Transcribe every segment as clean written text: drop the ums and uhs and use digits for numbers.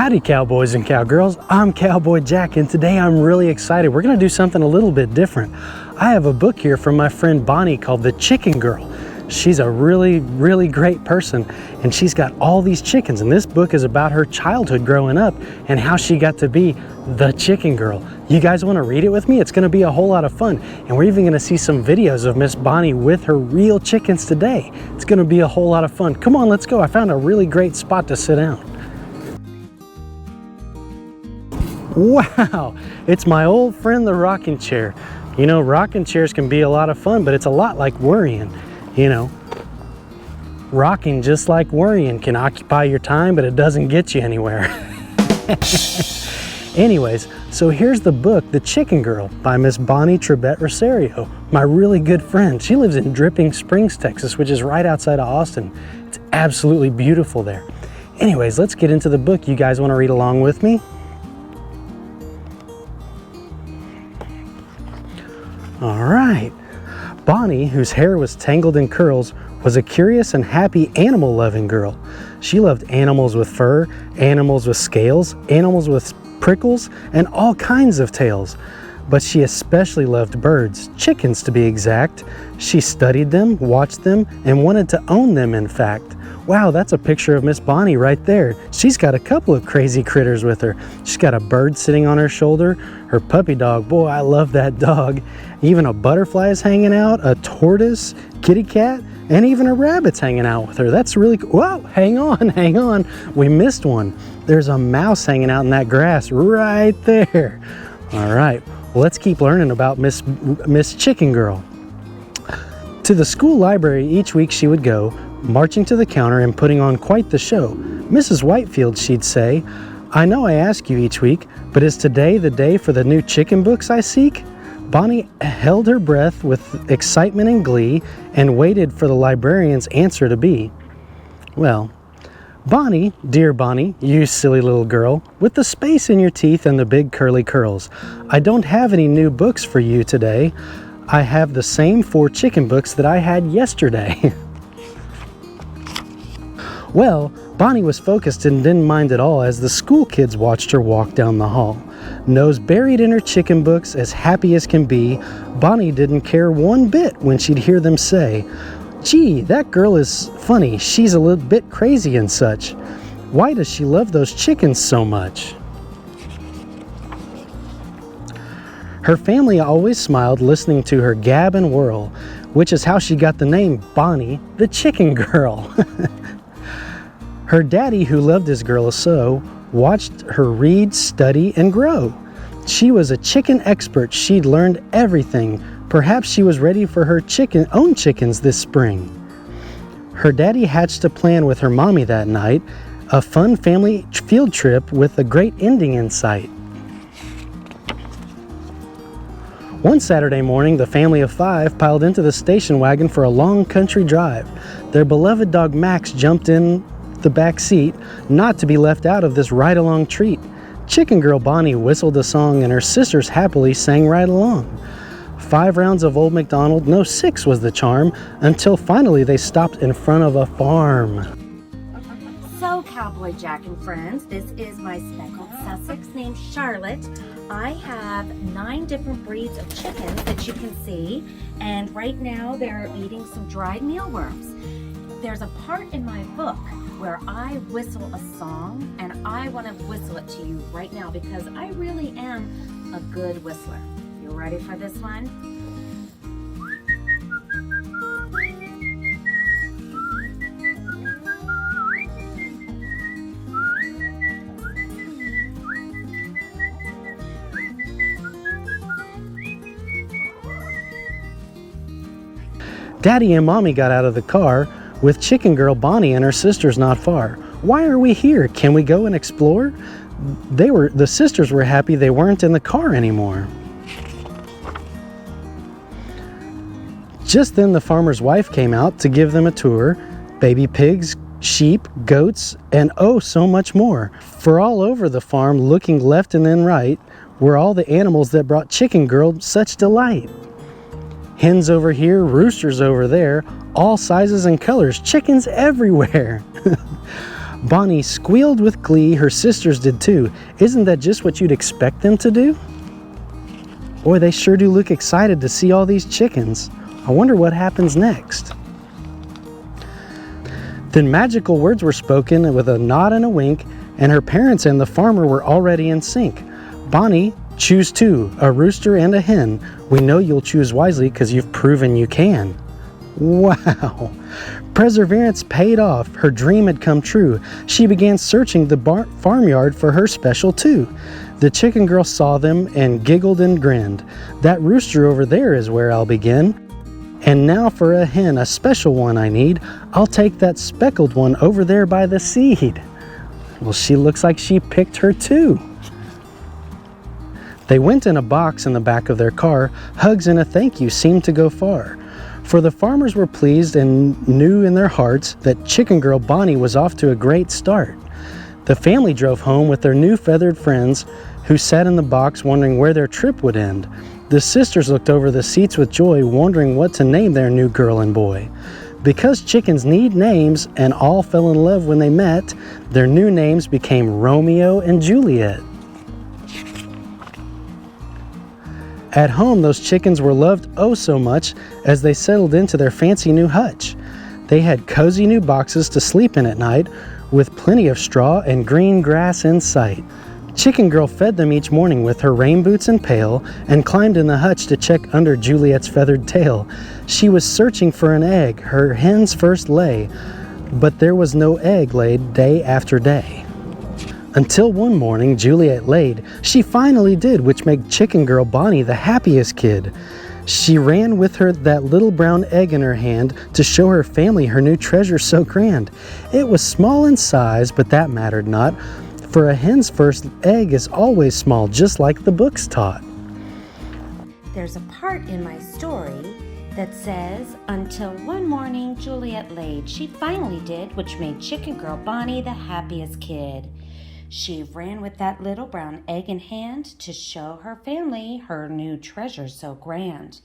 Howdy cowboys and cowgirls, I'm Cowboy Jack and today I'm really excited. We're gonna do something a little bit different. I have a book here from my friend Bonnie called The Chicken Girl. She's a really great person and she's got all these chickens, and this book is about her childhood growing up and how she got to be the chicken girl. You guys want to read it with me? It's going to be a whole lot of fun, and we're even going to see some videos of Miss Bonnie with her real chickens today. It's going to be a whole lot of fun. Come on, let's go. I found a really great spot to sit down. Wow, it's my old friend the rocking chair. You know, rocking chairs can be a lot of fun, but it's a lot like worrying. You know, rocking, just like worrying, can occupy your time, but it doesn't get you anywhere. Anyways, so here's the book, The Chicken Girl by Miss Bonnie Tribbett Rosario, my really good friend. She lives in Dripping Springs, Texas, which is right outside of Austin. It's absolutely beautiful there. Anyways, let's get into the book. You guys want to read along with me? All right. Bonnie, whose hair was tangled in curls, was a curious and happy animal-loving girl. She loved animals with fur, animals with scales, animals with prickles, and all kinds of tails. But she especially loved birds, chickens to be exact. She studied them, watched them, and wanted to own them, in fact. Wow, that's a picture of Miss Bonnie right there. She's got a couple of crazy critters with her. She's got a bird sitting on her shoulder, her puppy dog, boy, I love that dog. Even a butterfly is hanging out, a tortoise, kitty cat, and even a rabbit's hanging out with her. That's really cool. Whoa, hang on. We missed one. There's a mouse hanging out in that grass right there. All right, well, let's keep learning about Miss Chicken Girl. To the school library each week she would go, marching to the counter and putting on quite the show. Mrs. Whitefield, she'd say, "I know I ask you each week, but is today the day for the new chicken books I seek?" Bonnie held her breath with excitement and glee and waited for the librarian's answer to be, "Well, Bonnie, dear Bonnie, you silly little girl, with the space in your teeth and the big curly curls, I don't have any new books for you today. I have the same 4 chicken books that I had yesterday." Well, Bonnie was focused and didn't mind at all as the school kids watched her walk down the hall. Nose buried in her chicken books, as happy as can be, Bonnie didn't care one bit when she'd hear them say, "Gee, that girl is funny, she's a little bit crazy and such. Why does she love those chickens so much?" Her family always smiled listening to her gab and whirl, which is how she got the name Bonnie the Chicken Girl. Her daddy, who loved his girl so, watched her read, study, and grow. She was a chicken expert. She'd learned everything. Perhaps she was ready for her own chickens this spring. Her daddy hatched a plan with her mommy that night, a fun family field trip with a great ending in sight. One Saturday morning, the family of 5 piled into the station wagon for a long country drive. Their beloved dog Max jumped in the back seat, not to be left out of this ride-along treat. Chicken Girl Bonnie whistled a song and her sisters happily sang right along. 5 rounds of Old MacDonald, no 6 was the charm, until finally they stopped in front of a farm. So, Cowboy Jack and friends, this is my speckled Sussex named Charlotte. I have 9 different breeds of chickens that you can see, and right now they're eating some dried mealworms. There's a part in my book where I whistle a song, and I want to whistle it to you right now because I really am a good whistler. You ready for this one? Daddy and Mommy got out of the car with Chicken Girl Bonnie and her sisters not far. "Why are we here? Can we go and explore?" The sisters were happy they weren't in the car anymore. Just then the farmer's wife came out to give them a tour. Baby pigs, sheep, goats, and oh so much more. For all over the farm, looking left and then right, were all the animals that brought Chicken Girl such delight. Hens over here, roosters over there, all sizes and colors, chickens everywhere. Bonnie squealed with glee. Her sisters did too. Isn't that just what you'd expect them to do? Boy, they sure do look excited to see all these chickens. I wonder what happens next. Then magical words were spoken with a nod and a wink, and her parents and the farmer were already in sync. Bonnie, choose two, a rooster and a hen. We know you'll choose wisely because you've proven you can. Wow! Perseverance paid off. Her dream had come true. She began searching the farmyard for her special two. The chicken girl saw them and giggled and grinned. That rooster over there is where I'll begin. And now for a hen, a special one I need. I'll take that speckled one over there by the seed. Well, she looks like she picked her too. They went in a box in the back of their car. Hugs and a thank you seemed to go far. For the farmers were pleased and knew in their hearts that chicken girl Bonnie was off to a great start. The family drove home with their new feathered friends who sat in the box wondering where their trip would end. The sisters looked over the seats with joy, wondering what to name their new girl and boy. Because chickens need names and all fell in love when they met, their new names became Romeo and Juliet. At home, those chickens were loved oh so much as they settled into their fancy new hutch. They had cozy new boxes to sleep in at night with plenty of straw and green grass in sight. Chicken Girl fed them each morning with her rain boots and pail and climbed in the hutch to check under Juliet's feathered tail. She was searching for an egg, her hen's first lay, but there was no egg laid day after day. Until one morning Juliet laid. She finally did, which made Chicken Girl Bonnie the happiest kid. She ran with her that little brown egg in her hand to show her family her new treasure so grand. It was small in size, but that mattered not, for a hen's first egg is always small, just like the books taught. There's a part in my story that says, until one morning Juliet laid. She finally did, which made Chicken Girl Bonnie the happiest kid. She ran with that little brown egg in hand to show her family her new treasure so grand.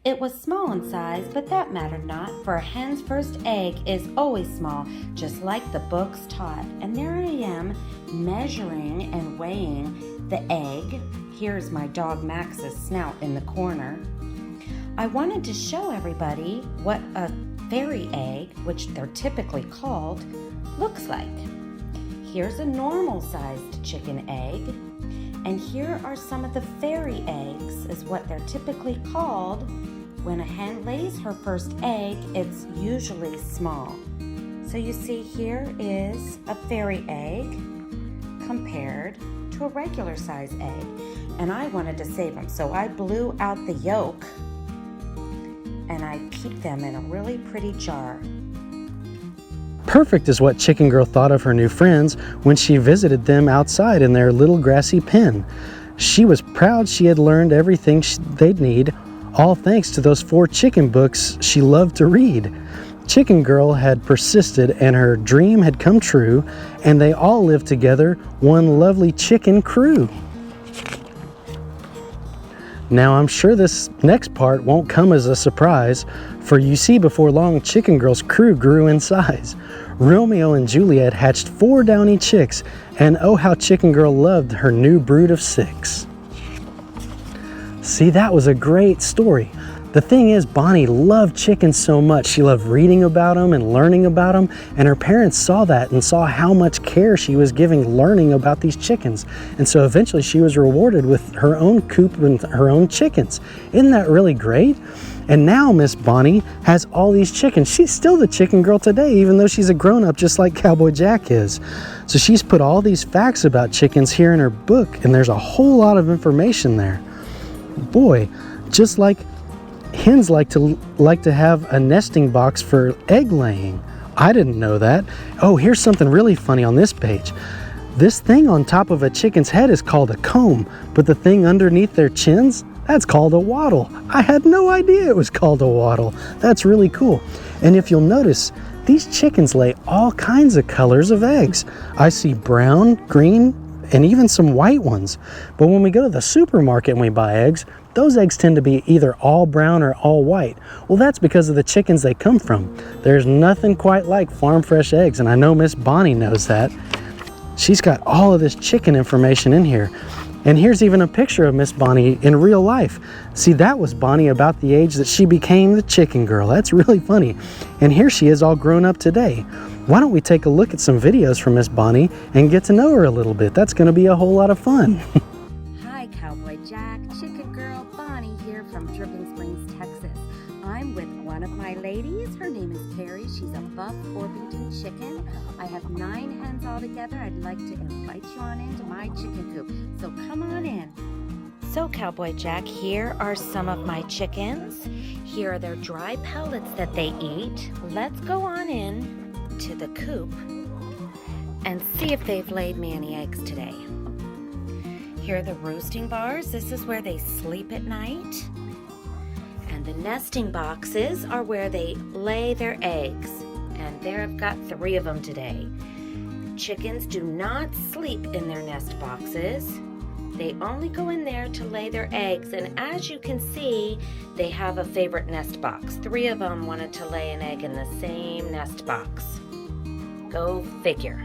It was small in size, but that mattered not, for a hen's first egg is always small, just like the books taught. And there I am, measuring and weighing the egg. Here's my dog Max's snout in the corner. I wanted to show everybody what a fairy egg, which they're typically called, looks like. Here's a normal-sized chicken egg, and here are some of the fairy eggs, is what they're typically called. When a hen lays her first egg, it's usually small. So you see here is a fairy egg compared to a regular size egg. And I wanted to save them, so I blew out the yolk and I keep them in a really pretty jar. Perfect is what Chicken Girl thought of her new friends when she visited them outside in their little grassy pen. She was proud she had learned everything they'd need, all thanks to those 4 chicken books she loved to read. Chicken Girl had persisted and her dream had come true, and they all lived together, one lovely chicken crew. Now I'm sure this next part won't come as a surprise, for you see before long Chicken Girl's crew grew in size. Romeo and Juliet hatched 4 downy chicks, and oh how Chicken Girl loved her new brood of 6. See, that was a great story. The thing is, Bonnie loved chickens so much. She loved reading about them and learning about them, and her parents saw that and saw how much care she was giving learning about these chickens. And so eventually she was rewarded with her own coop and her own chickens. Isn't that really great? And now Miss Bonnie has all these chickens. She's still the chicken girl today, even though she's a grown-up just like Cowboy Jack is. So she's put all these facts about chickens here in her book, and there's a whole lot of information there. Boy, just like hens like to have a nesting box for egg laying. I didn't know that. Oh, here's something really funny on this page. This thing on top of a chicken's head is called a comb, but the thing underneath their chins, that's called a wattle. I had no idea it was called a wattle. That's really cool. And if you'll notice, these chickens lay all kinds of colors of eggs. I see brown, green, and even some white ones. But when we go to the supermarket and we buy eggs, those eggs tend to be either all brown or all white. Well, that's because of the chickens they come from. There's nothing quite like farm fresh eggs, and I know Miss Bonnie knows that. She's got all of this chicken information in here. And here's even a picture of Miss Bonnie in real life. See, that was Bonnie about the age that she became the chicken girl. That's really funny. And here she is all grown up today. Why don't we take a look at some videos from Miss Bonnie and get to know her a little bit? That's going to be a whole lot of fun. Hi, Cowboy Jack, chicken girl Bonnie here from Dripping Springs, Texas. I'm with one of my ladies. Her name is Terry. She's a buff Orpington chicken. I have 9 hens altogether. I'd like to invite you on into my chicken coop. So come on in. So Cowboy Jack, here are some of my chickens. Here are their dry pellets that they eat. Let's go on in to the coop and see if they've laid me any eggs today. Here are the roosting bars. This is where they sleep at night. And the nesting boxes are where they lay their eggs. And there I've got 3 of them today. Chickens do not sleep in their nest boxes. They only go in there to lay their eggs. And as you can see, they have a favorite nest box. 3 of them wanted to lay an egg in the same nest box. Go figure.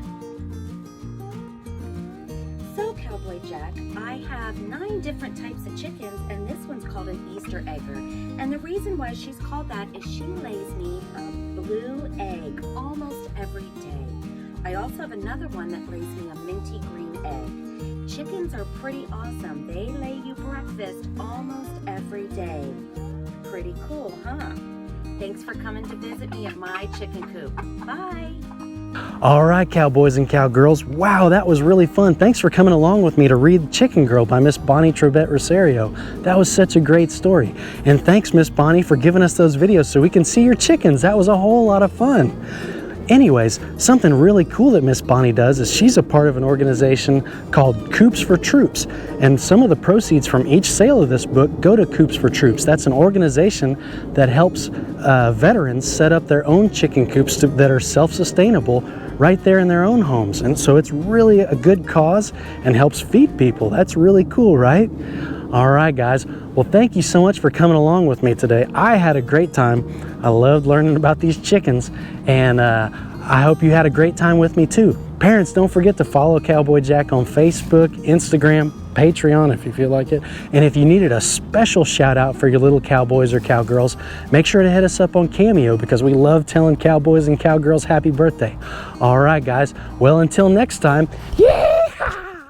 So Cowboy Jack, I have 9 different types of chickens, and this one's called an Easter egger. And the reason why she's called that is she lays me a blue egg almost every day. I also have another one that lays me a minty green egg. Chickens are pretty awesome. They lay you breakfast almost every day. Pretty cool, huh? Thanks for coming to visit me at my chicken coop. Bye. All right, cowboys and cowgirls. Wow, that was really fun. Thanks for coming along with me to read Chicken Girl by Miss Bonnie Tribbett Rosario. That was such a great story. And thanks, Miss Bonnie, for giving us those videos so we can see your chickens. That was a whole lot of fun. Anyways, something really cool that Miss Bonnie does is she's a part of an organization called Coops for Troops. And some of the proceeds from each sale of this book go to Coops for Troops. That's an organization that helps veterans set up their own chicken coops that are self-sustainable right there in their own homes. And so it's really a good cause and helps feed people. That's really cool, right? All right, guys. Well, thank you so much for coming along with me today. I had a great time. I loved learning about these chickens, and I hope you had a great time with me too. Parents, don't forget to follow Cowboy Jack on Facebook, Instagram, Patreon if you feel like it. And if you needed a special shout out for your little cowboys or cowgirls, make sure to hit us up on Cameo because we love telling cowboys and cowgirls happy birthday. All right, guys. Well, until next time, yeah!